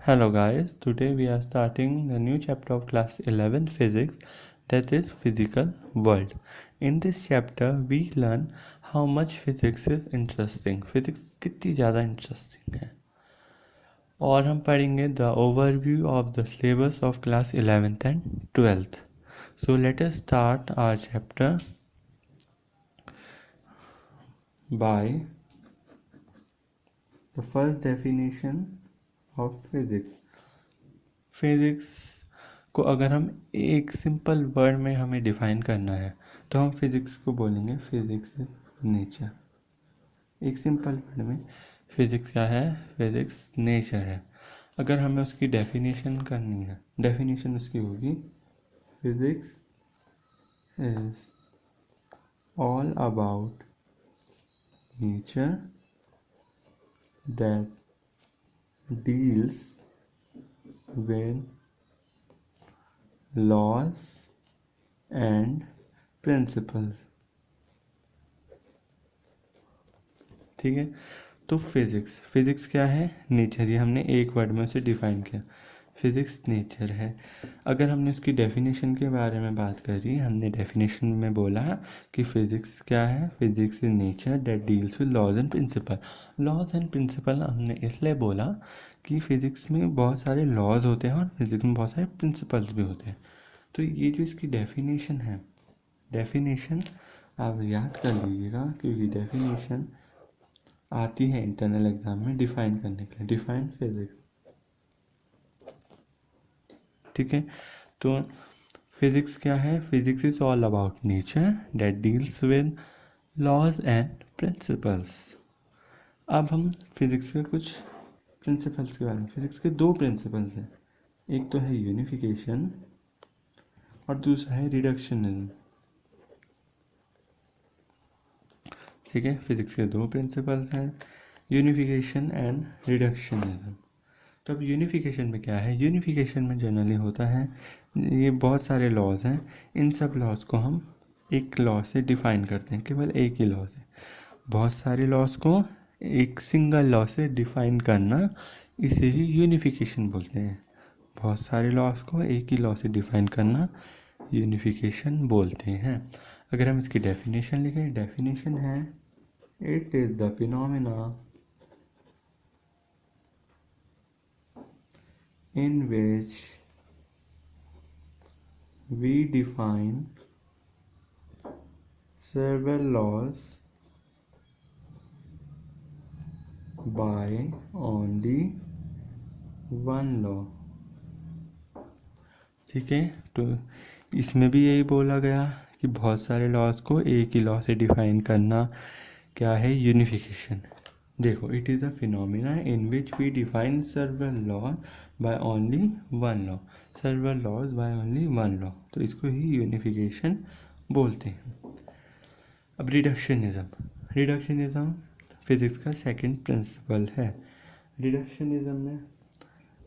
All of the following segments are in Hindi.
Hello guys, today we are starting the new chapter of class 11 physics, that is physical world. In this chapter we learn how much physics is interesting. Physics कितनी ज़्यादा interesting है और हम पढ़ेंगे the overview of the syllabus of class 11th and 12th. So let us start our chapter by the first definition of physics. Physics को अगर हम एक सिंपल वर्ड में हमें डिफ़ाइन करना है तो हम फिज़िक्स को बोलेंगे फिज़िक्स इज नेचर। एक सिंपल वर्ड में फिज़िक्स क्या है? फिज़िक्स नेचर है। अगर हमें उसकी डेफिनेशन करनी है, डेफिनेशन उसकी होगी physics is all about nature that deals with laws and principles। ठीक है, तो फिज़िक्स क्या है? नेचर। ये हमने एक वर्ड में उसे डिफाइन किया, फिज़िक्स नेचर है। अगर हमने उसकी डेफिनेशन के बारे में बात करी, हमने डेफिनेशन में बोला कि फ़िज़िक्स क्या है? Physics is nature that deals with laws and principle. Laws and principle हमने इसलिए बोला कि फ़िज़िक्स में बहुत सारे लॉज होते हैं और फिज़िक्स में बहुत सारे प्रिंसिपल्स भी होते हैं। तो ये जो इसकी डेफिनेशन है, डेफिनेशन आप याद कर लीजिएगा क्योंकि डेफिनेशन आती है इंटरनल एग्जाम में डिफाइन करने के लिए। डिफाइन फिजिक्स, ठीक है। तो फिजिक्स क्या है? Physics is all about nature that deals with laws and principles. अब हम फिजिक्स के कुछ प्रिंसिपल्स के बारे में, फिजिक्स के दो प्रिंसिपल्स हैं, एक तो है यूनिफिकेशन और दूसरा है रिडक्शनिज्म। ठीक है, फिजिक्स के दो प्रिंसिपल्स हैं, यूनिफिकेशन एंड रिडक्शनिज्म। तो अब यूनिफिकेशन में क्या है? यूनिफिकेशन में जनरली होता है, ये बहुत सारे लॉज हैं, इन सब लॉज को हम एक लॉ से डिफाइन करते हैं, केवल एक ही लॉ से। बहुत सारे लॉज को एक सिंगल लॉ से डिफाइन करना, इसे ही यूनिफिकेशन बोलते हैं। बहुत सारे लॉज को एक ही लॉ से डिफाइन करना यूनिफिकेशन बोलते हैं। अगर हम इसकी डेफिनेशन लिखें, डेफिनेशन है it is the phenomena in which we define several laws by only one law। ठीक है, तो इसमें भी यही बोला गया कि बहुत सारे लॉज को एक ही लॉ से डिफाइन करना क्या है? यूनिफिकेशन। देखो, it is a phenomena in which we define several law by only one law. Several laws by only one law, तो इसको ही यूनिफिकेशन बोलते हैं। अब रिडक्शनिज्म फिजिक्स का सेकंड प्रिंसिपल है। रिडक्शनिज्म में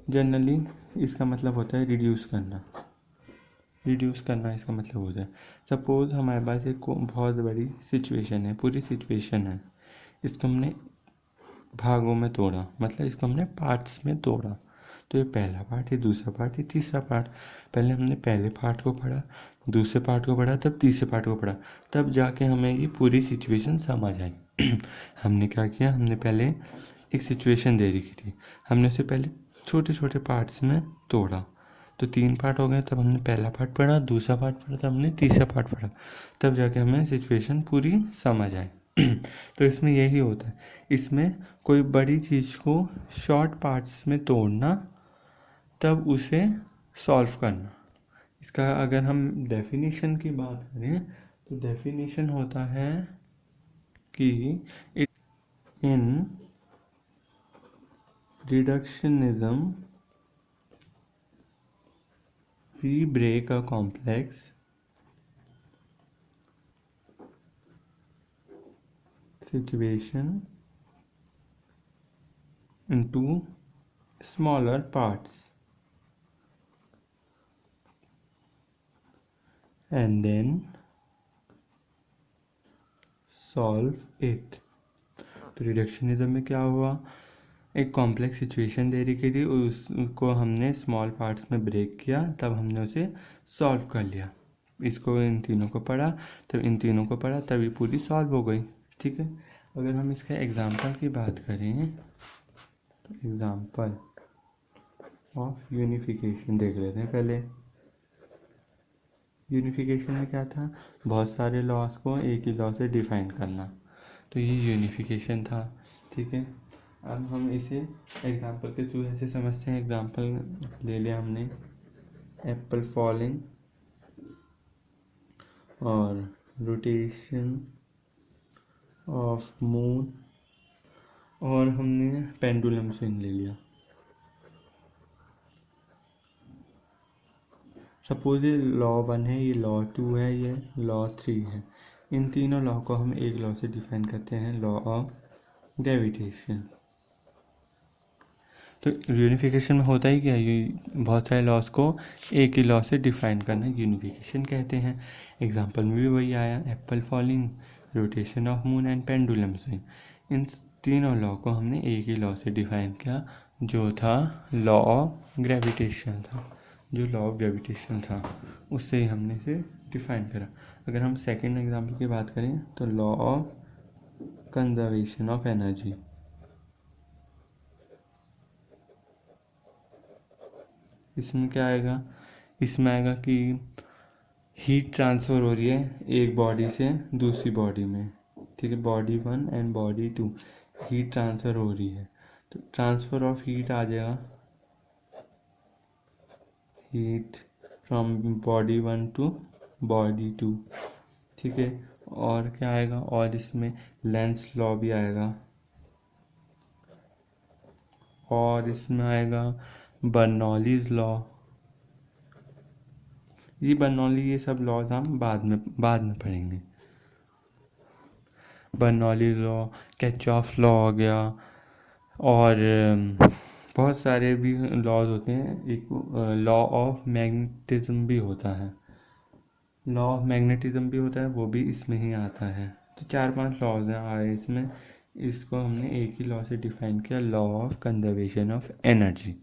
जनरली इसका मतलब होता है रिड्यूस करना। रिड्यूस करना इसका मतलब होता है, सपोज हमारे पास एक बहुत बड़ी सिचुएशन है, पूरी सिचुएशन है, इसको हमने भागों में तोड़ा, मतलब इसको हमने पार्ट्स में तोड़ा। तो ये पहला पार्ट, ये दूसरा पार्ट, ये तीसरा पार्ट। पहले हमने पहले पार्ट को पढ़ा, दूसरे पार्ट को पढ़ा, तब तीसरे पार्ट को पढ़ा, तब जाके हमें ये पूरी सिचुएशन समझ आई। हमने क्या किया? हमने पहले एक सिचुएशन दे रखी थी, हमने उसे पहले छोटे छोटे पार्ट्स में तोड़ा, तो 3 पार्ट हो गए। तब हमने पहला पार्ट पढ़ा, दूसरा पार्ट पढ़ा, तब हमने तीसरा पार्ट पढ़ा, तब जाके हमें सिचुएशन पूरी समझ आई। तो इसमें यही होता है, इसमें कोई बड़ी चीज़ को शॉर्ट पार्ट्स में तोड़ना, तब उसे सॉल्व करना। इसका अगर हम डेफिनेशन की बात करें तो डेफिनेशन होता है कि it in reductionism we break a complex situation into smaller parts and then solve it। तो रिडक्शनिज्म में क्या हुआ? एक कॉम्प्लेक्स सिचुएशन दे रखी थी, उसको हमने स्मॉल पार्ट्स में ब्रेक किया, तब हमने उसे सॉल्व कर लिया। इसको इन तीनों को पढ़ा, तब इन तीनों को पढ़ा, तब ये पूरी सॉल्व हो गई। ठीक है, अगर हम इसके एग्जाम्पल की बात करें तो एग्जाम्पल ऑफ यूनिफिकेशन देख लेते हैं पहले। यूनिफिकेशन में क्या था, बहुत सारे लॉस को एक ही लॉ से डिफाइन करना, तो ये यूनिफिकेशन था। ठीक है, अब हम इसे एग्जाम्पल के थ्रू ऐसे समझते हैं। एग्जाम्पल ले लिया हमने एप्पल फॉलिंग और रोटेशन ऑफ मून, और हमने पेंडुलम स्विंग ले लिया। सपोज ये लॉ 1 है, ये लॉ 2 है, ये लॉ 3 है। इन तीनों लॉ को हम एक लॉ से डिफाइन करते हैं, लॉ ऑफ ग्रेविटेशन। तो यूनिफिकेशन में होता ही क्या है, बहुत सारे लॉस को एक ही लॉ से डिफाइन करना यूनिफिकेशन कहते हैं। एग्जाम्पल में भी वही आया, apple falling, rotation of moon and pendulum swing. इन तीनों लॉ को हमने एक ही लॉ से डिफाइन किया, जो था लॉ ऑफ ग्रेविटेशन था। जो लॉ ऑफ ग्रेविटेशन था उससे ही हमने इसे डिफाइन करा। अगर हम सेकेंड एग्जाम्पल की बात करें तो law of conservation of energy. इसमें क्या आएगा, इसमें आएगा कि हीट ट्रांसफ़र हो रही है एक बॉडी से दूसरी बॉडी में। ठीक है, body 1 and body 2 heat transfer हो रही है, तो ट्रांसफ़र ऑफ हीट आ जाएगा, heat from body 1 to body 2। ठीक है, और क्या आएगा, और इसमें लेंस लॉ भी आएगा, और इसमें आएगा बर्नौलीज लॉ। ये बर्नौली, ये सब लॉज हम बाद में पढ़ेंगे। बर्नौली लॉ, किरचॉफ लॉ हो गया, और बहुत सारे भी लॉज होते हैं। एक लॉ ऑफ मैग्नेटिज्म भी होता है, लॉ ऑफ मैग्नेटिज्म भी होता है, वो भी इसमें ही आता है। तो 4-5 लॉज हैं आए इसमें। इसको हमने एक ही लॉ से डिफाइन किया, law of conservation of energy.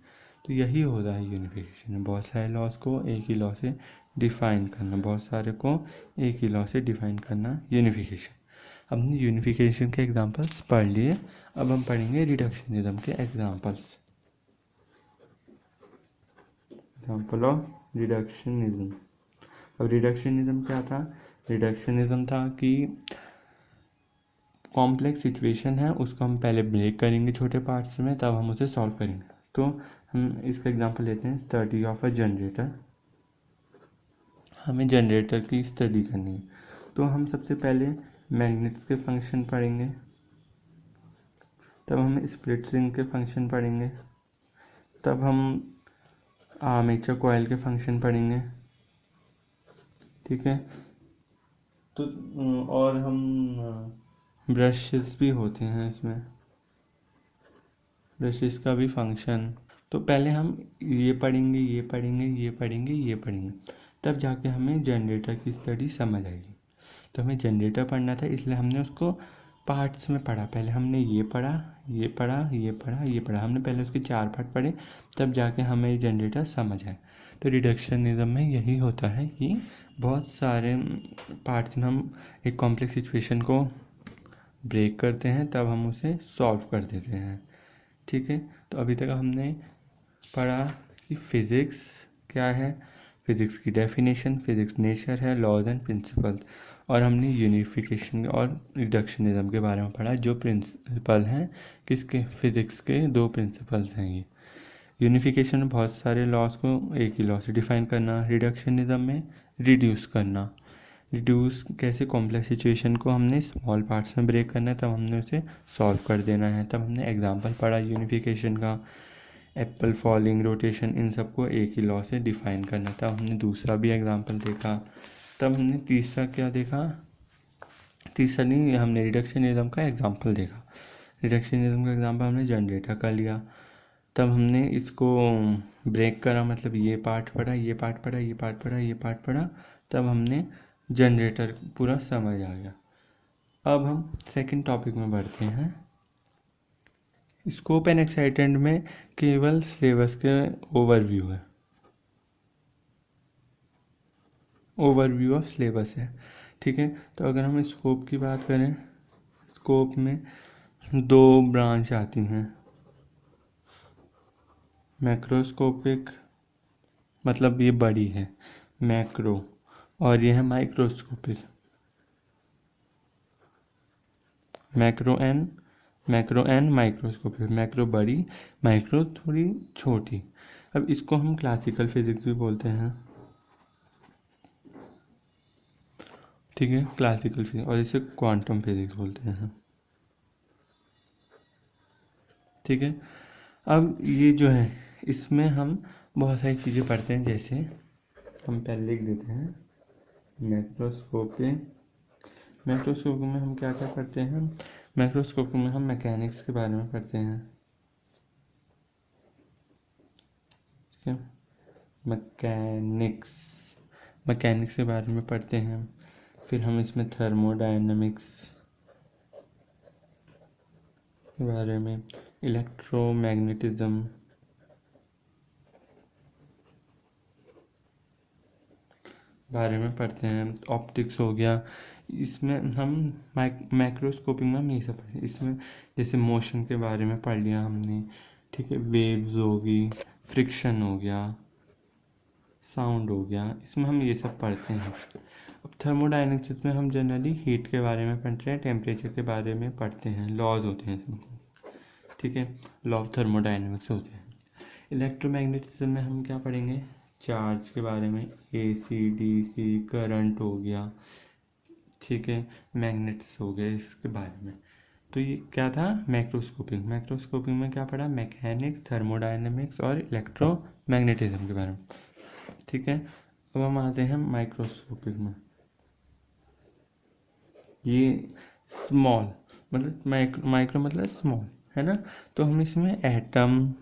तो यही होता है यूनिफिकेशन में, बहुत सारे लॉज को एक ही लॉ से डिफाइन करना, बहुत सारे को एक ही लॉ से डिफाइन करना यूनिफिकेशन। हमने यूनिफिकेशन के एग्जांपल्स पढ़ लिए, अब हम पढ़ेंगे रिडक्शनिज्म के एग्जांपल्स। Example of reductionism. अब रिडक्शनिज्म क्या था, रिडक्शनिज्म था कि कॉम्प्लेक्स सिचुएशन है, उसको हम पहले ब्रेक करेंगे छोटे पार्ट्स में, तब हम उसे सॉल्व करेंगे। तो हम इसका एग्जांपल लेते हैं, स्टडी ऑफ अ जनरेटर। हमें जनरेटर की स्टडी करनी है, तो हम सबसे पहले मैग्नेट्स के फंक्शन पढ़ेंगे, तब हम स्प्लिट रिंग के फंक्शन पढ़ेंगे, तब हम आर्मेचर कॉइल के फंक्शन पढ़ेंगे। ठीक है, तो और हम ब्रशेस भी होते हैं इसमें, ब्रशेस का भी फंक्शन। तो पहले हम ये पढ़ेंगे, ये पढ़ेंगे, ये पढ़ेंगे, ये पढ़ेंगे, तब जाके हमें जनरेटर की स्टडी समझ आएगी। तो हमें जनरेटर पढ़ना था, इसलिए हमने उसको पार्ट्स में पढ़ा। पहले हमने ये पढ़ा, ये पढ़ा, ये पढ़ा, ये पढ़ा, हमने पहले उसके 4 पार्ट पढ़े, तब जाके हमें जनरेटर समझ आए। तो रिडक्शनिज्म में यही होता है कि बहुत सारे पार्ट्स में हम एक कॉम्प्लेक्स सिचुएशन को ब्रेक करते हैं, तब हम उसे सॉल्व कर देते हैं। ठीक है, तो अभी तक हमने पढ़ा कि फिज़िक्स क्या है, फिज़िक्स की डेफिनेशन, फिज़िक्स नेचर है, लॉज एंड प्रिंसिपल, और हमने यूनिफिकेशन और रिडक्शनिज्म के बारे में पढ़ा, जो प्रिंसिपल हैं किसके, फिज़िक्स के 2 प्रिंसिपल्स हैं ये। यूनिफिकेशन में बहुत सारे लॉज को एक ही लॉ से डिफाइन करना, रिडक्शनिज्म में रिड्यूस करना। रिड्यूस कैसे, कॉम्प्लेक्स सिचुएशन को हमने स्मॉल पार्ट्स में ब्रेक करना है, तब हमने उसे सॉल्व कर देना है। तब हमने एग्जांपल पढ़ा यूनिफिकेशन का, एप्पल फॉलिंग, रोटेशन, इन सबको एक ही लॉ से डिफाइन करना। तब हमने दूसरा भी एग्जांपल देखा। तब हमने तीसरा क्या देखा, तीसरा नहीं, हमने रिडक्शनिज्म का एग्जांपल देखा। रिडक्शनिज्म का एग्जांपल हमने जनरेटर का लिया, तब हमने इसको ब्रेक करा, मतलब ये पार्ट पढ़ा, ये पार्ट पढ़ा, ये पार्ट पढ़ा, ये पार्ट पढ़ा, तब हमने जनरेटर पूरा समझ आ गया। अब हम सेकंड टॉपिक में बढ़ते हैं, स्कोप एंड एक्साइटेंट में केवल सिलेबस के ओवरव्यू है, ओवरव्यू ऑफ सिलेबस है। ठीक है, तो अगर हम स्कोप की बात करें, स्कोप में दो ब्रांच आती हैं, मैक्रोस्कोपिक मतलब ये बड़ी है मैक्रो, और ये है microscopic, macro and microscopic. Macro बड़ी, माइक्रो थोड़ी छोटी। अब इसको हम क्लासिकल फिजिक्स भी बोलते हैं, ठीक है, क्लासिकल फिजिक्स, और इसे क्वांटम फिजिक्स बोलते हैं। ठीक है, अब ये जो है इसमें हम बहुत सारी चीज़ें पढ़ते हैं, जैसे हम पहले लिख देते हैं मैक्रोस्कोपिक। मैक्रोस्कोप में हम क्या क्या पढ़ते हैं, मैक्रोस्कोप में हम मैकेनिक्स के बारे में पढ़ते हैं, ठीक है, मैकेनिक्स, मैकेनिक्स के बारे में पढ़ते हैं। फिर हम इसमें थर्मोडायनेमिक्स के बारे में, इलेक्ट्रोमैग्नेटिज्म बारे में पढ़ते हैं, ऑप्टिक्स हो गया। इसमें हम मैक्रोस्कोपिंग में हम ये सब पढ़े, इसमें जैसे मोशन के बारे में पढ़ लिया हमने, ठीक है, वेव्स होगी, फ्रिक्शन हो गया, साउंड हो गया, इसमें हम ये सब पढ़ते हैं। अब थर्मोडायनेमिक्स में हम जनरली हीट के बारे में पढ़ते हैं, टेम्परेचर के बारे में पढ़ते हैं, लॉज होते हैं इसमें, ठीक है, लॉ ऑफ थर्मोडायनेमिक्स होते हैं। इलेक्ट्रोमैग्नेटिज्म में हम क्या पढ़ेंगे, चार्ज के बारे में, AC DC करंट हो गया, ठीक है, मैग्नेट्स हो गए, इसके बारे में। तो ये क्या था, मैक्रोस्कोपिंग। मैक्रोस्कोपिंग में क्या पढ़ा, मैकेनिक्स, थर्मोडायनेमिक्स और इलेक्ट्रोमैग्नेटिज्म के बारे में, ठीक है। अब हम आते हैं माइक्रोस्कोपिक में। ये स्मॉल मतलब माइक्रो मतलब स्मॉल, है ना। तो हम इसमें एटम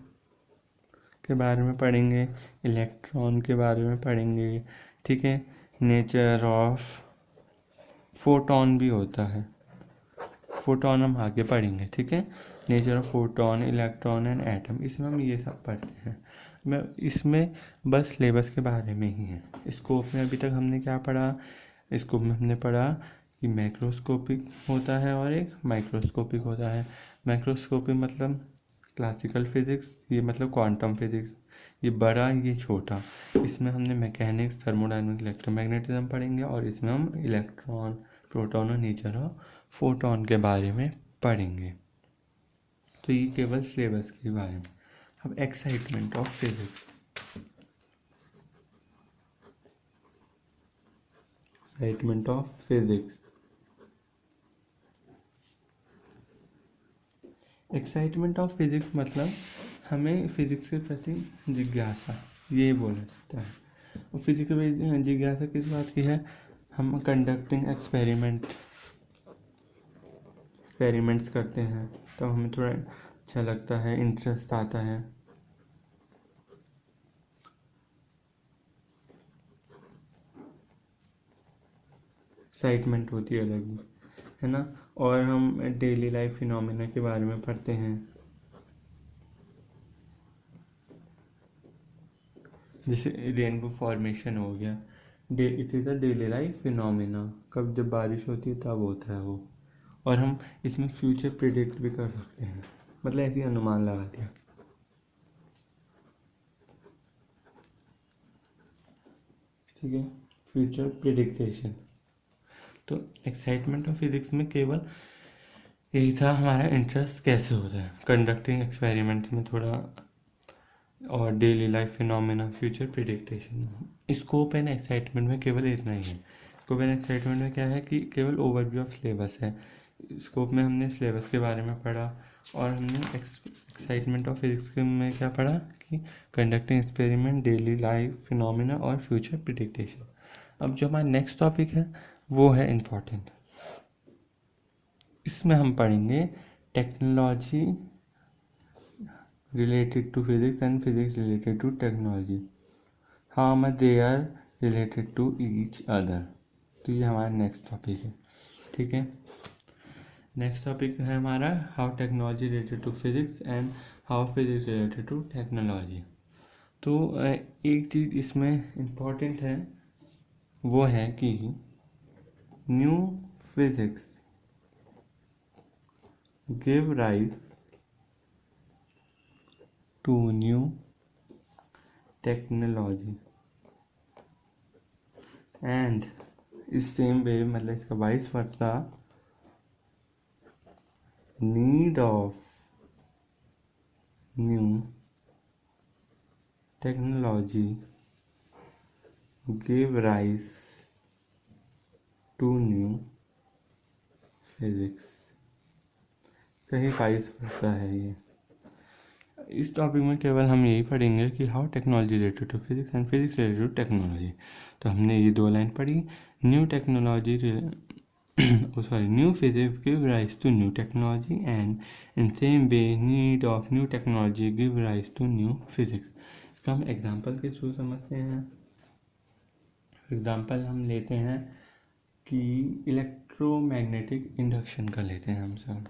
के बारे में पढ़ेंगे, इलेक्ट्रॉन के बारे में पढ़ेंगे, ठीक है, नेचर ऑफ फोटॉन भी होता है, फोटॉन हम आगे पढ़ेंगे, ठीक है, nature of photon, electron and atom, इसमें हम ये सब पढ़ते हैं। मैं इसमें बस सिलेबस के बारे में ही है। स्कोप में अभी तक हमने क्या पढ़ा, स्कोप में हमने पढ़ा कि मैक्रोस्कोपिक होता है और एक माइक्रोस्कोपिक होता है। मैक्रोस्कोपिक मतलब क्लासिकल फिजिक्स, ये मतलब क्वांटम फिजिक्स, ये बड़ा ये छोटा। इसमें हमने मैकेनिक्स, थर्मोडायनेमिक्स, इलेक्ट्रोमैग्नेटिज्म पढ़ेंगे, और इसमें हम इलेक्ट्रॉन, प्रोटॉन और नेचर ऑफ फोटॉन के बारे में पढ़ेंगे। तो ये केवल सिलेबस के बारे में। अब excitement of physics, excitement of physics, excitement of physics मतलब हमें फिजिक्स के प्रति जिज्ञासा, ये बोला जाता है। और फिजिक्स के प्रति जिज्ञासा किस बात की है, हम कंडक्टिंग एक्सपेरिमेंट्स करते हैं तो हमें थोड़ा अच्छा लगता है, इंटरेस्ट आता है। एक्साइटमेंट होती है अलग ही, है ना। और हम डेली लाइफ फिनोमेना के बारे में पढ़ते हैं, जैसे रेनबो फॉर्मेशन हो गया, it is a daily life phenomena, कब जब बारिश होती है तब होता है वो। और हम इसमें फ्यूचर प्रिडिक्ट भी कर सकते हैं, मतलब ऐसी अनुमान लगा दिया, ठीक है, फ्यूचर प्रिडिक्टेशन। तो एक्साइटमेंट ऑफ फिजिक्स में केवल यही था हमारा इंटरेस्ट कैसे होता है, कंडक्टिंग एक्सपेरिमेंट में थोड़ा, और daily life phenomena, future prediction. Scope and excitement में केवल इतना ही है। स्कोप एंड एक्साइटमेंट में क्या है कि केवल ओवरव्यू ऑफ सिलेबस है। स्कोप में हमने सिलेबस के बारे में पढ़ा, और हमने एक्साइटमेंट ऑफ फिजिक्स में क्या पढ़ा कि conducting experiment, daily life phenomena और फ्यूचर प्रिडिक्टेशन। अब जो हमारा नेक्स्ट टॉपिक है वो है इम्पॉर्टेंट, इसमें हम पढ़ेंगे technology related to physics and physics related to technology, how much they are related to each other। तो ये हमारा नेक्स्ट टॉपिक है, ठीक है। नेक्स्ट टॉपिक है हमारा how technology related to physics and how physics related to technology. तो एक चीज़ इसमें इम्पॉर्टेंट है, वो है कि new physics give rise to new technology and इस सेम वे, मतलब इसका vice versa, need of new technology give rise to new physics. कहीं वाइस वर्सा है ये। इस टॉपिक में केवल हम यही पढ़ेंगे कि how technology related to physics and physics related to technology. तो हमने ये 2 लाइन पढ़ी, new technology new physics give rise to new technology and in same way need of new technology give rise to new physics. इसका हम एग्जाम्पल के थ्रू समझते हैं। एग्जाम्पल हम लेते हैं कि इलेक्ट्रोमैग्नेटिक इंडक्शन का लेते हैं हम सब।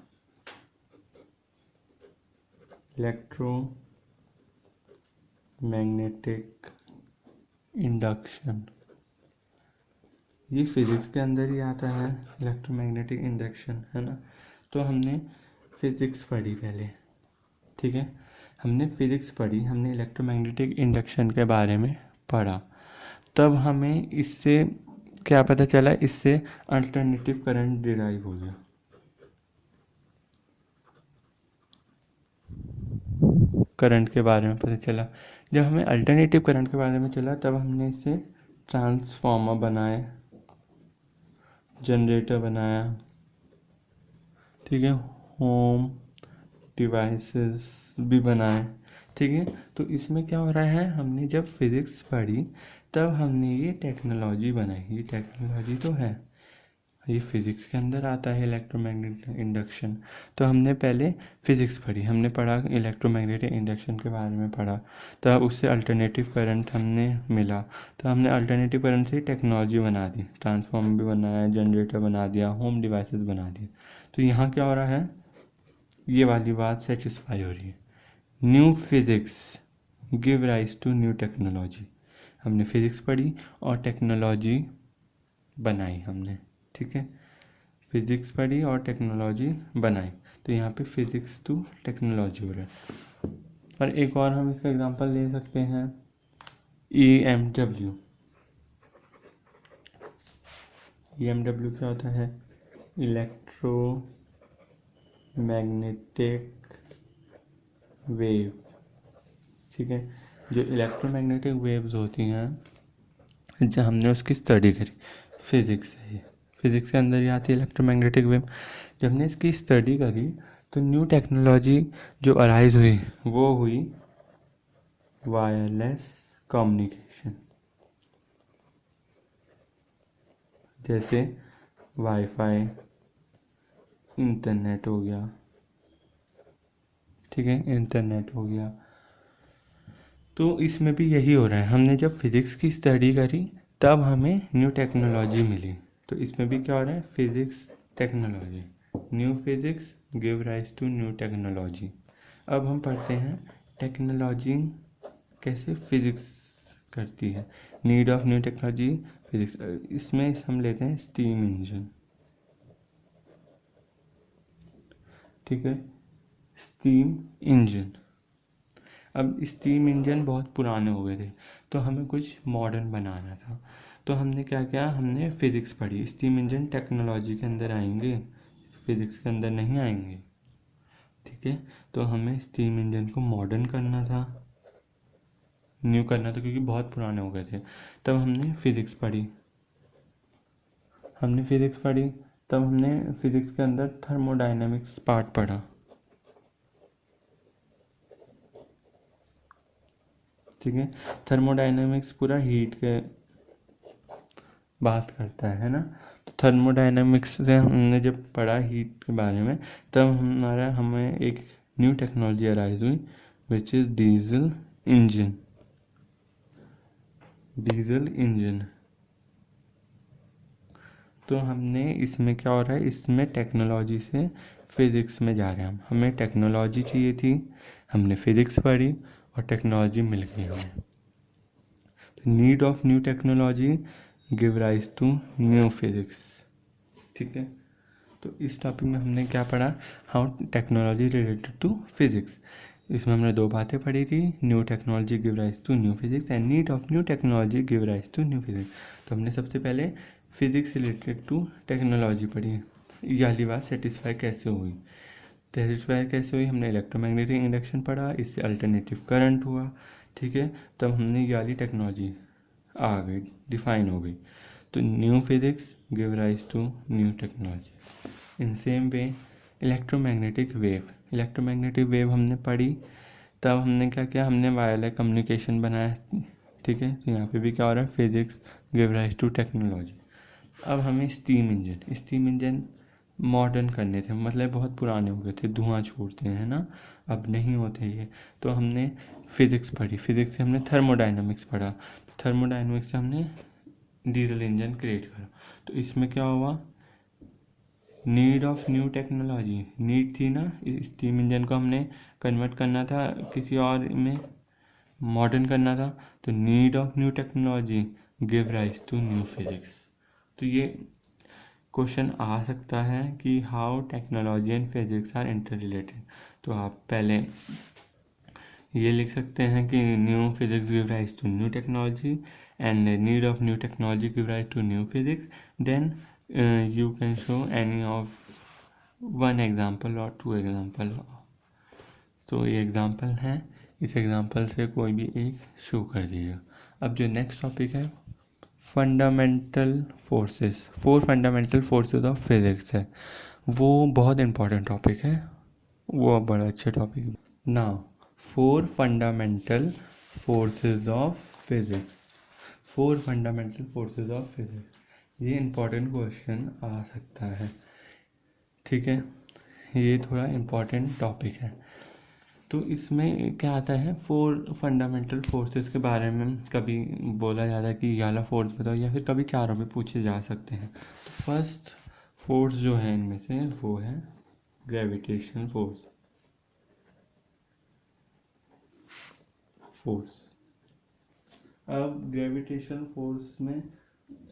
इलेक्ट्रोमैग्नेटिक इंडक्शन, ये फिजिक्स के अंदर ही आता है, इलेक्ट्रोमैग्नेटिक इंडक्शन, है ना। तो हमने फिजिक्स पढ़ी पहले, ठीक है, हमने फिजिक्स पढ़ी, हमने इलेक्ट्रोमैग्नेटिक इंडक्शन के बारे में पढ़ा। तब हमें इससे क्या पता चला, इससे अल्टरनेटिव करंट डिराइव हो गया। करंट के बारे में पता चला। जब हमें अल्टरनेटिव करंट के बारे में चला, तब हमने इससे ट्रांसफार्मर बनाए, जनरेटर बनाया, ठीक है, होम डिवाइसेस भी बनाए, ठीक है। तो इसमें क्या हो रहा है, हमने जब फिजिक्स पढ़ी तब हमने ये टेक्नोलॉजी बनाई। ये टेक्नोलॉजी तो है, ये फिजिक्स के अंदर आता है, इलेक्ट्रोमैग्नेटिक इंडक्शन। तो हमने पहले फिजिक्स पढ़ी, हमने पढ़ा इलेक्ट्रोमैग्नेटिक इंडक्शन के बारे में पढ़ा, तब उससे अल्टरनेटिव करंट हमने मिला, तो हमने अल्टरनेटिव करंट से टेक्नोलॉजी बना दी, ट्रांसफार्मर भी बनाया, जनरेटर बना दिया, होम डिवाइसेस बना दिए। तो यहाँ क्या हो रहा है, ये वाली बात सेटिस्फाई हो रही है। New physics give rise to new technology. हमने फिजिक्स पढ़ी और टेक्नोलॉजी बनाई हमने, ठीक है, फिजिक्स पढ़ी और टेक्नोलॉजी बनाई। तो यहाँ पे फिजिक्स टू टेक्नोलॉजी हो रहा है। और एक और हम इसका एग्जांपल ले सकते हैं, EMW। EMW क्या होता है, इलेक्ट्रोमैग्नेटिक वेव, ठीक है। जो इलेक्ट्रोमैग्नेटिक वेव्स होती हैं, जब हमने उसकी स्टडी करी, फिजिक्स है ये, फिजिक्स के अंदर ही आती है इलेक्ट्रोमैग्नेटिक वेव। जब हमने इसकी स्टडी करी तो न्यू टेक्नोलॉजी जो अराइज हुई वो हुई वायरलेस कम्युनिकेशन, जैसे वाईफाई, इंटरनेट हो गया, ठीक है, इंटरनेट हो गया। तो इसमें भी यही हो रहा है, हमने जब फिजिक्स की स्टडी करी तब हमें न्यू टेक्नोलॉजी मिली। तो इसमें भी क्या हो रहा है, physics technology, new physics give rise to new technology. अब हम पढ़ते हैं टेक्नोलॉजी कैसे फिजिक्स करती है, need of new technology physics. इसमें हम लेते हैं स्टीम इंजन, ठीक है, स्टीम इंजन। अब स्टीम इंजन बहुत पुराने हो गए थे, तो हमें कुछ मॉडर्न बनाना था। तो हमने क्या किया, हमने फिजिक्स पढ़ी, स्टीम इंजन टेक्नोलॉजी के अंदर आएंगे, फिजिक्स के अंदर नहीं आएंगे, ठीक है। तो हमें स्टीम इंजन को मॉडर्न करना था, न्यू करना था, क्योंकि बहुत पुराने हो गए थे। तब हमने फिजिक्स पढ़ी, तब हमने फिजिक्स के अंदर थर्मोडायनेमिक्स पार्ट पढ़ा, ठीक है। थर्मोडायनेमिक्स पूरा हीट के बात करता है ना। तो थर्मोडायनेमिक्स से हमने जब पढ़ा हीट के बारे में, तब हमें एक न्यू टेक्नोलॉजी अराइज हुई, विच इज़ डीजल इंजन। तो हमने इसमें क्या हो रहा है, इसमें टेक्नोलॉजी से फिज़िक्स में जा रहे हैं हम। हमें टेक्नोलॉजी चाहिए थी, हमने फिज़िक्स पढ़ी और टेक्नोलॉजी मिल गई हमें। तो need of new technology give rise to new physics. ठीक है, तो इस टॉपिक में हमने क्या पढ़ा, how technology related to physics. इसमें हमने दो बातें पढ़ी थी, new technology give rise to new physics and need of new technology give rise to new physics. तो हमने सबसे पहले फिज़िक्स रिलेटेड टू टेक्नोलॉजी पढ़ी। ये वाली बात सेटिस्फाई कैसे हुई, हमने इलेक्ट्रोमैग्नेटिक इंडक्शन पढ़ा, इससे अल्टरनेटिव करंट हुआ। ठीक है, तब हमने ये वाली टेक्नोलॉजी आ गई, डिफाइन हो गई। तो new physics give rise to new technology. In same way electromagnetic wave हमने पढ़ी, तब हमने क्या किया, हमने वायरलेस कम्युनिकेशन बनाया। ठीक है, तो यहाँ पे भी क्या हो रहा है, physics give rise to technology. अब हमें स्टीम इंजन मॉडर्न करने थे, मतलब बहुत पुराने हो गए थे, धुआं छोड़ते हैं ना, अब नहीं होते ये। तो हमने फिज़िक्स पढ़ी, फिज़िक्स से हमने थर्मोडाइनमिक्स पढ़ा, थर्मोडाइनमिक्स से हमने डीजल इंजन क्रिएट करा। तो इसमें क्या हुआ, need of new technology, need थी ना, स्टीम इंजन को हमने कन्वर्ट करना था, किसी और में मॉडर्न करना था। तो need of new technology give rise to new physics. तो ये क्वेश्चन आ सकता है कि how technology and physics are interrelated. तो आप पहले ये लिख सकते हैं कि new physics give rise to new technology and need of new technology give rise to new physics. Then you can show any of one example और टू एग्जाम्पल। तो ये एग्जाम्पल हैं, इस एग्जाम्पल से कोई भी एक शो कर दीजिएगा। अब जो नेक्स्ट टॉपिक है fundamental forces, 4 fundamental forces of physics है, वो बहुत इंपॉर्टेंट टॉपिक है, वो बड़ा अच्छा टॉपिक है। Now 4 fundamental forces of physics, 4 fundamental forces of physics, ये इंपॉर्टेंट क्वेश्चन आ सकता है। ठीक है, ये थोड़ा इम्पॉर्टेंट टॉपिक है। तो इसमें क्या आता है, 4 फंडामेंटल फोर्सेस के बारे में कभी बोला जाता है कि ये वाला फोर्स बताओ, या फिर कभी चारों में पूछे जा सकते हैं। तो फर्स्ट फोर्स जो है इनमें से वो है ग्रेविटेशनल फोर्स। अब ग्रेविटेशनल फोर्स में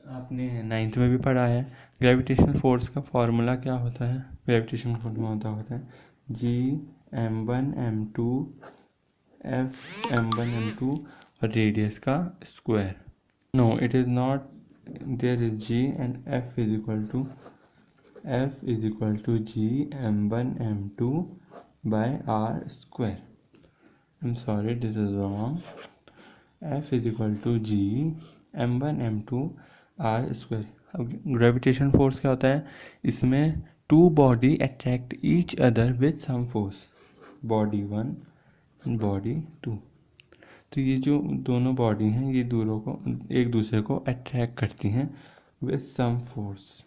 आपने 9th में भी पढ़ा है, ग्रेविटेशनल फोर्स का फॉर्मूला क्या होता है, ग्रेविटेशनल फोर्स में होता है G m1m2 F m1m2 और रेडियस का square. No it is not, there is G and F is equal to G m1m2 by R square. I am sorry, this is wrong. F is equal to G m1m2 R square. अब ग्रेविटेशन फोर्स क्या होता है, इसमें 2 body attract each other with some force, body 1 body 2। तो ये जो दोनों बॉडी हैं ये दूरों को एक दूसरे को अट्रैक्ट करती हैं विथ सम फोर्स,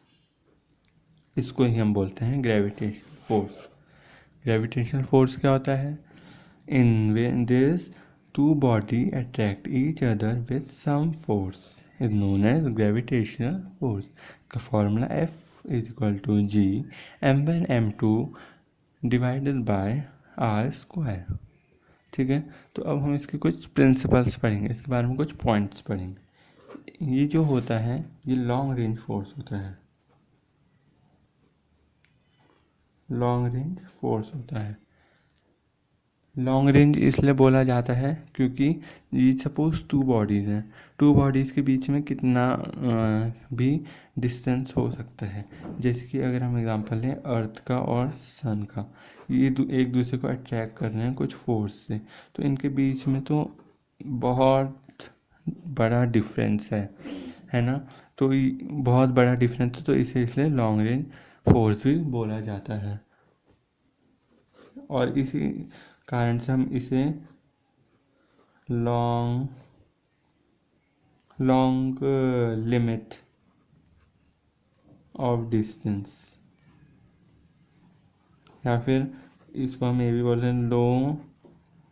इसको ही हम बोलते हैं ग्रेविटेशन फोर्स। ग्रेविटेशनल फोर्स क्या होता है, in this 2 body attract each other with some force is known as gravitational force. का formula F is equal to G m1m2 divided by R square. ठीक है, तो अब हम इसके कुछ प्रिंसिपल्स पढ़ेंगे, इसके बारे में कुछ पॉइंट्स पढ़ेंगे। ये जो होता है ये लॉन्ग रेंज फोर्स होता है, लॉन्ग रेंज फोर्स होता है। लॉन्ग रेंज इसलिए बोला जाता है क्योंकि ये सपोज 2 बॉडीज़ हैं, 2 बॉडीज़ के बीच में कितना भी डिस्टेंस हो सकता है। जैसे कि अगर हम एग्जांपल लें अर्थ का और सन का, ये एक दूसरे को अट्रैक्ट कर रहे हैं कुछ फोर्स से, तो इनके बीच में तो बहुत बड़ा डिफरेंस है ना। तो बहुत बड़ा डिफरेंस है, तो इसे इसलिए लॉन्ग रेंज फोर्स भी बोला जाता है। और इसी कारण से हम इसे लॉन्ग लिमिट ऑफ डिस्टेंस, या फिर इसको हम ये भी बोलते हैं low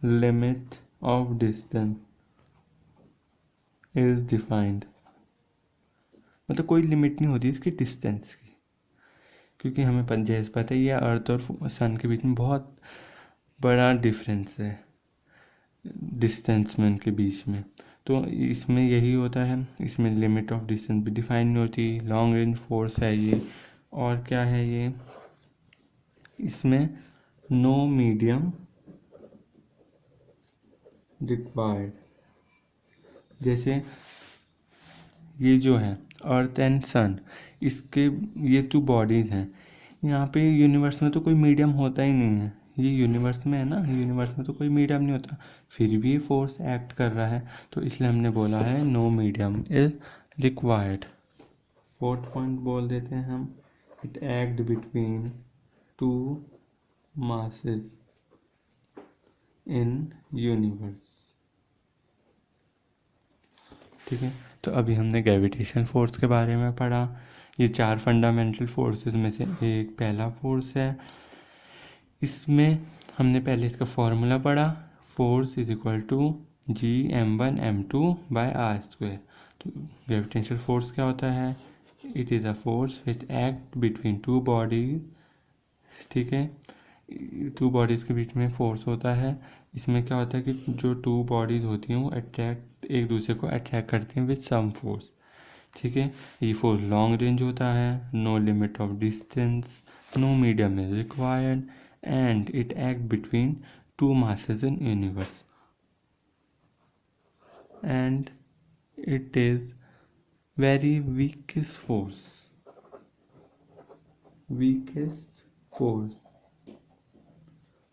limit of distance is defined. मतलब कोई लिमिट नहीं होती इसकी डिस्टेंस की, क्योंकि हमें जैसे पता ही है अर्थ और सन के बीच में बहुत बड़ा डिफरेंस है डिस्टेंस में, उनके बीच में। तो इसमें यही होता है, इसमें लिमिट ऑफ डिस्टेंस भी डिफाइन नहीं होती। लॉन्ग रेंज फोर्स है ये। और क्या है ये, इसमें नो मीडियम रिक्वायर्ड। जैसे ये जो है अर्थ एंड सन, इसके ये 2 बॉडीज़ हैं। यहाँ पे यूनिवर्स में तो कोई मीडियम होता ही नहीं है, ये यूनिवर्स में है ना, यूनिवर्स में तो कोई मीडियम नहीं होता, फिर भी फोर्स एक्ट कर रहा है, तो इसलिए हमने बोला है no medium is required. 4th point बोल देते हैं हम, it act between 2 masses in universe. ठीक है, तो अभी हमने ग्रेविटेशन फोर्स के बारे में पढ़ा। ये 4 फंडामेंटल फोर्सेस में से एक पहला फोर्स है। इसमें हमने पहले इसका फॉर्मूला पढ़ा, force is equal to G m1m2/r²। तो ग्रेविटेशनल फोर्स क्या होता है, it is a force which act between 2 bodies. ठीक है, 2 बॉडीज़ के बीच में फोर्स होता है। इसमें क्या होता है कि जो 2 बॉडीज़ होती हैं वो एक दूसरे को अट्रैक्ट करती हैं विद सम फोर्स। ठीक है, ये फोर्स लॉन्ग रेंज होता है, no limit of distance, no medium is required, and it act between 2 masses in universe, and it is very weakest force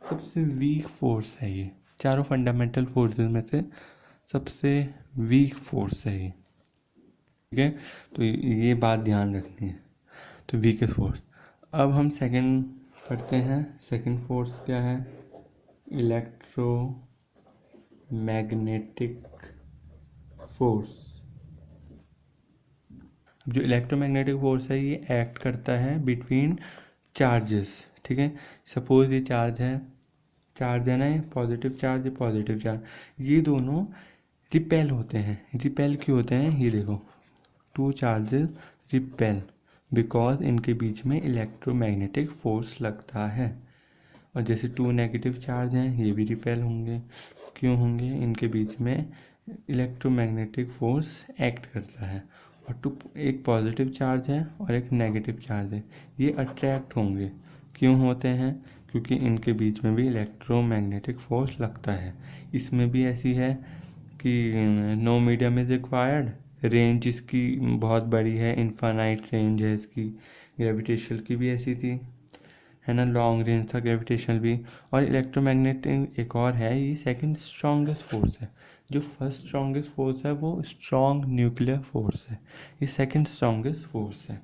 सबसे वीक फोर्स है ये, चारों फंडामेंटल फोर्सेस में से सबसे वीक फोर्स है ये। ठीक है, तो ये बात ध्यान रखनी है, तो वीकेस्ट फोर्स। अब हम सेकंड पढ़ते हैं। सेकंड फोर्स क्या है, इलेक्ट्रोमैग्नेटिक फोर्स। जो इलेक्ट्रोमैग्नेटिक फोर्स है ये एक्ट करता है बिटवीन चार्जेस। ठीक है, सपोज ये चार्ज है ना, पॉजिटिव चार्ज, पॉजिटिव चार्ज, ये दोनों रिपेल होते हैं। रिपेल क्यों होते हैं, ये देखो, 2 चार्जेस रिपेल बिकॉज इनके बीच में इलेक्ट्रोमैग्नेटिक फोर्स लगता है। और जैसे 2 नेगेटिव चार्ज हैं, ये भी रिपेल होंगे। क्यों होंगे, इनके बीच में इलेक्ट्रोमैग्नेटिक फोर्स एक्ट करता है। और एक पॉजिटिव चार्ज है और एक नेगेटिव चार्ज है, ये अट्रैक्ट होंगे। क्यों होते हैं, क्योंकि इनके बीच में भी इलेक्ट्रोमैग्नेटिक फोर्स लगता है। इसमें भी ऐसी है कि no medium is required, range इसकी बहुत बड़ी है, इनफाइनाइट रेंज है इसकी। ग्रेविटेशनल की भी ऐसी थी, है ना, लॉन्ग रेंज था ग्रेविटेशनल भी। और इलेक्ट्रोमैग्नेटिक एक और है, ये सेकंड स्ट्रॉन्गेस्ट फोर्स है। जो फर्स्ट स्ट्रॉन्गेस्ट फोर्स है वो स्ट्रॉन्ग न्यूक्लियर फोर्स है, ये सेकंड स्ट्रॉन्गेस्ट फोर्स है।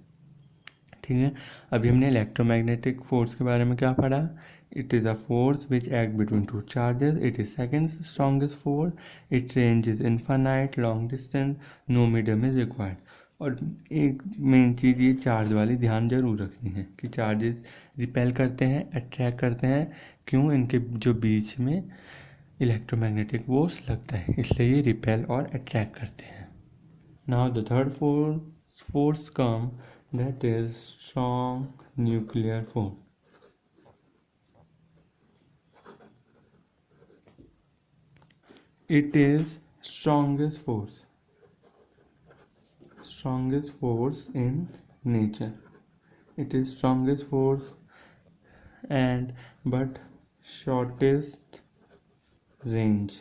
ठीक है, अभी हमने इलेक्ट्रोमैग्नेटिक फोर्स के बारे में क्या पढ़ा, it is a force which act between 2 charges, it is second strongest force, it range is infinite, long distance, no medium is required. और एक मेन चीज़ ये चार्ज वाली ध्यान जरूर रखनी है कि चार्जेस रिपेल करते हैं, अट्रैक्ट करते हैं। क्यों, इनके जो बीच में इलेक्ट्रोमैग्नेटिक फोर्स लगता है, इसलिए ये रिपेल और अट्रैक्ट करते हैं। Now the third force come, that is strong nuclear force. It is strongest force in nature. It is strongest force and but shortest range.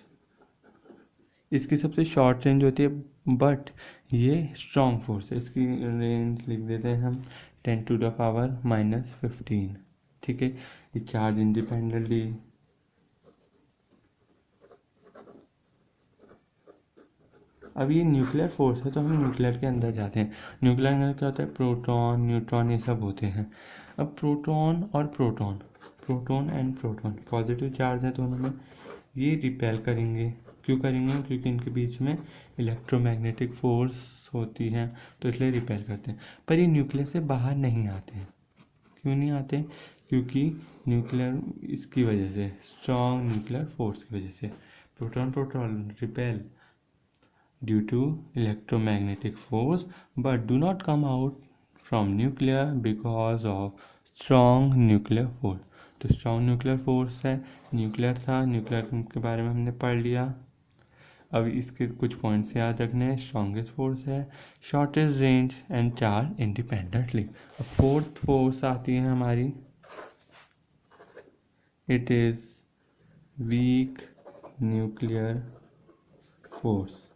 इसकी सबसे शॉर्ट रेंज होती है, बट ये स्ट्रॉन्ग फोर्स है। इसकी रेंज लिख देते हैं हम 10⁻⁻15। ठीक है, ये चार्ज इंडिपेंडेंटली। अब ये न्यूक्लियर फोर्स है, तो हम न्यूक्लियर के अंदर जाते हैं। न्यूक्लियर के अंदर क्या होता है, प्रोटॉन न्यूट्रॉन ये सब होते हैं। अब proton and proton positive charge है दोनों में, ये रिपेल करेंगे। क्यों करेंगे, क्योंकि इनके बीच में इलेक्ट्रोमैग्नेटिक फोर्स होती है, तो इसलिए रिपेल करते हैं। पर ये न्यूक्लियर से बाहर नहीं आते हैं। क्यों नहीं आते, क्योंकि न्यूक्लियर इसकी वजह से, स्ट्रॉन्ग न्यूक्लियर फोर्स की वजह से। Proton repel, due to electromagnetic force but do not come out from nuclear because of strong nuclear force. तो strong nuclear force है, न्यूक्लियर था, न्यूक्लियर के बारे में हमने पढ़ लिया। अब इसके कुछ पॉइंट्स याद रखने हैं। स्ट्रॉन्गेस्ट फोर्स है, shortest range and charge independently. अब फोर्थ फोर्स आती है हमारी, it is weak nuclear force.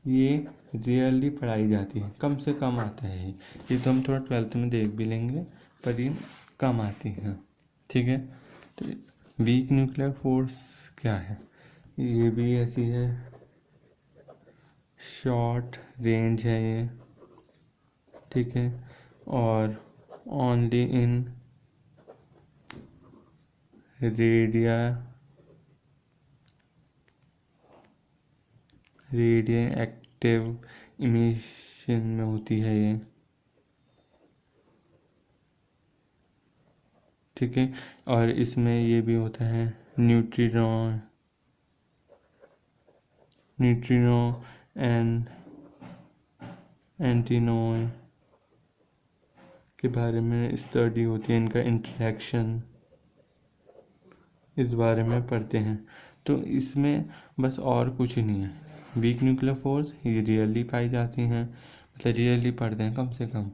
ये रियरली पढ़ाई जाती है, कम से कम आता है ये तो हम थोड़ा 12th में देख भी लेंगे, पर ये कम आती है, ठीक है। तो वीक न्यूक्लियर फोर्स क्या है, ये भी ऐसी है, शॉर्ट रेंज है ये, ठीक है, और only in radio active emission में होती है ये, ठीक है। और इसमें ये भी होता है न्यूट्रिनो एंड एंटीनोय के बारे में स्टडी होती है, इनका इंटरेक्शन इस बारे में पढ़ते हैं। तो इसमें बस और कुछ नहीं है। वीक न्यूक्लियर फोर्स ये रियरली पाई जाती हैं, मतलब रियरली पढ़ते हैं कम से कम,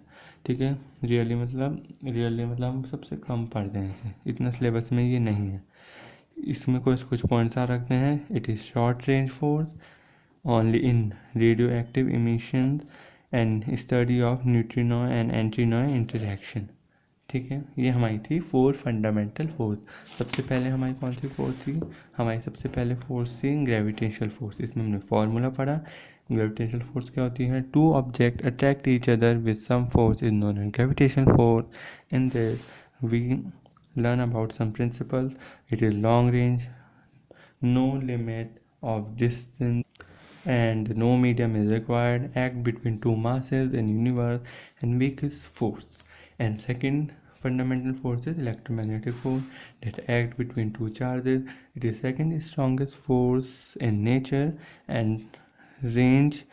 ठीक है। रियरली मतलब हम सबसे कम पढ़ते हैं इसे, इतना सिलेबस में ये नहीं है। इसमें कुछ पॉइंट्स आ रखते हैं। It is short range force only in radio active emission and study of neutrino and antineutrino interaction, ठीक है। ये हमारी थी 4 फंडामेंटल फोर्स। सबसे पहले हमारी कौन सी फोर्स थी, हमारी सबसे पहले फोर्स थी ग्रेविटेशनल फोर्स। इसमें हमने फॉर्मूला पढ़ा। ग्रेविटेशनल फोर्स क्या होती है, 2 object attract each other with some force is known as gravitational force. In this we learn about some principles. It is long range, no limit of distance and no medium is required, act between two masses in universe and weakest force. And second fundamental force is electromagnetic force that act between two charges. It is second strongest force in nature and range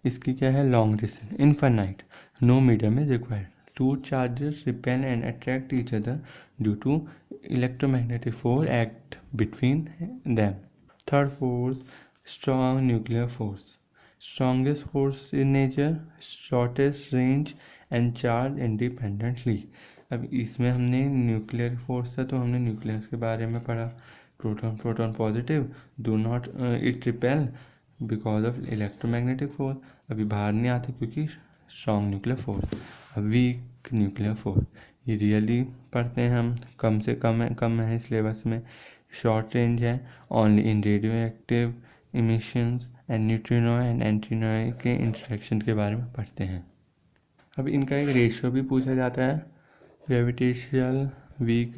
इसकी क्या है, long distance, infinite, no medium is required. Two charges repel and attract each other due to electromagnetic force act between them. Third force, strong nuclear force. Strongest force in nature, shortest range and charge independently. अब इसमें हमने न्यूक्लियर फोर्स था तो हमने न्यूक्लियर के बारे में पढ़ा। Proton positive, do not it repel because of electromagnetic force. अभी बाहर नहीं आता क्योंकि strong nuclear force. Weak nuclear force ये रियली पढ़ते हैं हम, कम से कम है सिलेबस में। शॉर्ट रेंज है, only in radio active emissions and neutrino and antineutrino के इंटरेक्शन के बारे में पढ़ते हैं। अब इनका एक रेशियो भी पूछा जाता है, gravitational week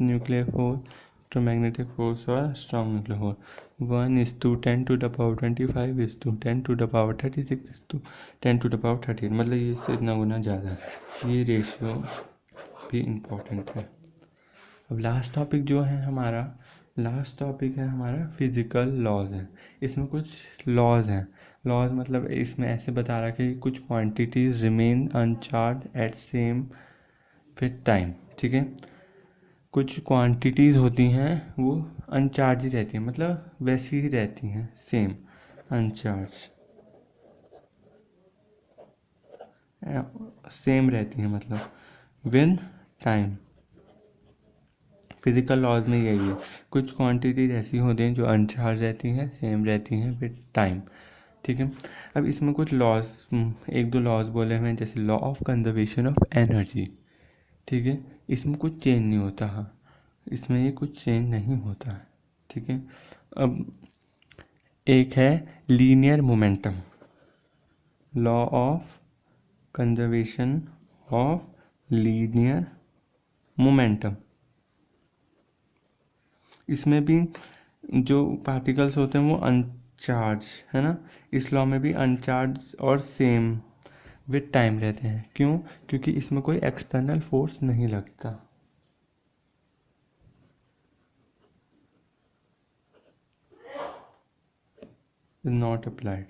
nuclear force, electromagnetic force और स्ट्रॉन्ग न्यूक्लियर फोर्स 1:10⁻25:10⁻36:10⁻38, मतलब ये इससे इतना गुना ज़्यादा है। ये रेशियो भी इम्पोर्टेंट है। अब लास्ट टॉपिक है हमारा फिजिकल लॉज है। इसमें कुछ लॉज हैं। लॉज मतलब इसमें ऐसे बता रहा है कि कुछ quantities remain uncharge at same फिर टाइम, ठीक है। कुछ क्वांटिटीज़ होती हैं वो अनचार्ज ही रहती हैं, मतलब वैसी ही रहती हैं, सेम अनचार्ज सेम रहती हैं, मतलब विद टाइम। फिजिकल लॉज में यही है, कुछ क्वांटिटीज ऐसी होती हैं जो अनचार्ज रहती हैं, सेम रहती हैं विद टाइम, ठीक है। अब इसमें कुछ लॉज, एक दो लॉज बोले हुए हैं, जैसे law of conservation of energy, ठीक है। इसमें कुछ चेंज नहीं होता, हाँ इसमें ये कुछ चेंज नहीं होता है, ठीक है। अब एक है linear momentum, law of conservation of linear momentum. इसमें भी जो पार्टिकल्स होते हैं वो अनचार्ज है ना, इस लॉ में भी अनचार्ज और सेम विद टाइम रहते हैं। क्यों, क्योंकि इसमें कोई एक्सटर्नल फोर्स नहीं लगता। Is not applied.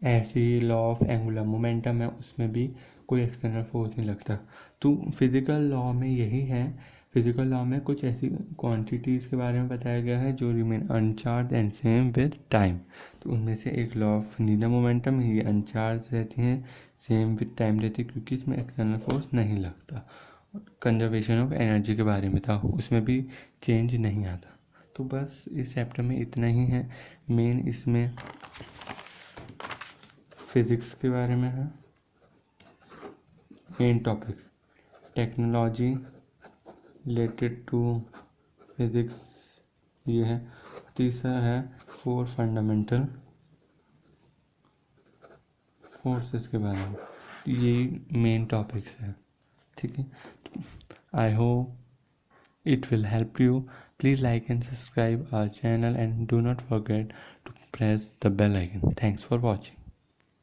ऐसे ही लॉ ऑफ एंगुलर मोमेंटम है, उसमें भी कोई एक्सटर्नल फोर्स नहीं लगता। तो फिजिकल लॉ में यही है, फिजिकल लॉ में कुछ ऐसी क्वांटिटीज़ के बारे में बताया गया है जो remain अनचार्ज and same with time. तो उनमें से एक लॉ ऑफ लीनियर मोमेंटम, ये अनचार्ज रहती हैं, सेम विद टाइम रहती है, क्योंकि इसमें एक्सटर्नल फोर्स नहीं लगता। कंजर्वेशन ऑफ एनर्जी के बारे में था, उसमें भी चेंज नहीं आता। तो बस इस चैप्टर में इतना ही है। मेन इसमें फिज़िक्स के बारे में है, main topics technology related to physics ये है। तीसरा है 4 फंडामेंटल फोर्सेस के बारे में, ये मेन टॉपिक्स है। ठीक है, I hope it will help you. Please like and subscribe our channel and do not forget to press the bell icon. Thanks for watching.